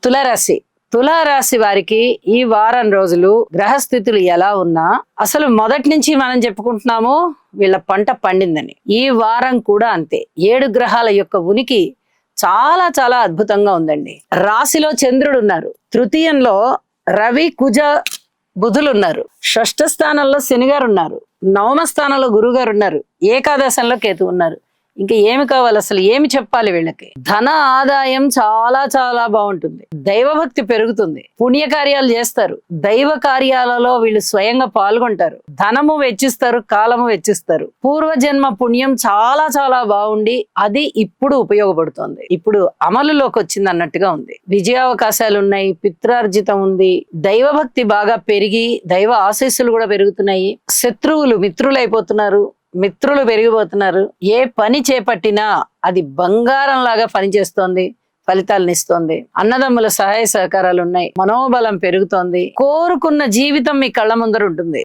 తులారాశి. తులారాశి వారికి ఈ వారం రోజులు గ్రహస్థితులు ఎలా ఉన్నా అసలు మొదటి నుంచి మనం చెప్పుకుంటున్నాము వీళ్ళ పంట పండిందని. ఈ వారం కూడా అంతే. 7 గ్రహాల యొక్క ఉనికి చాలా చాలా అద్భుతంగా ఉందండి. రాశిలో చంద్రుడు ఉన్నారు, తృతీయంలో రవి కుజ బుధులు ఉన్నారు, షష్ఠ స్థానంలో శని గారు ఉన్నారు, నవమ స్థానంలో గురువు గారు ఉన్నారు, ఏకాదశంలో కేతు ఉన్నారు. ఇంకా ఏమి కావాలి, అసలు ఏమి చెప్పాలి వీళ్ళకి? ధన ఆదాయం చాలా చాలా బాగుంటుంది, దైవభక్తి పెరుగుతుంది, పుణ్యకార్యాలు చేస్తారు, దైవ కార్యాలలో వీళ్ళు స్వయంగా పాల్గొంటారు, ధనము వెచ్చిస్తారు, కాలము వెచ్చిస్తారు. పూర్వజన్మ పుణ్యం చాలా చాలా బాగుండి అది ఇప్పుడు ఉపయోగపడుతోంది, ఇప్పుడు అమలులోకి వచ్చింది అన్నట్టుగా ఉంది. విజయావకాశాలు ఉన్నాయి, పిత్రార్జితం ఉంది, దైవభక్తి బాగా పెరిగి దైవ ఆశీస్సులు కూడా పెరుగుతున్నాయి. శత్రువులు మిత్రులు అయిపోతున్నారు, మిత్రులు పెరిగిపోతున్నారు. ఏ పని చేపట్టినా అది బంగారం లాగా పనిచేస్తోంది, ఫలితాలను ఇస్తోంది. అన్నదమ్ముల సహాయ సహకారాలు ఉన్నాయి, మనోబలం పెరుగుతోంది. కోరుకున్న జీవితం మీ కళ్ళ ముందర ఉంటుంది.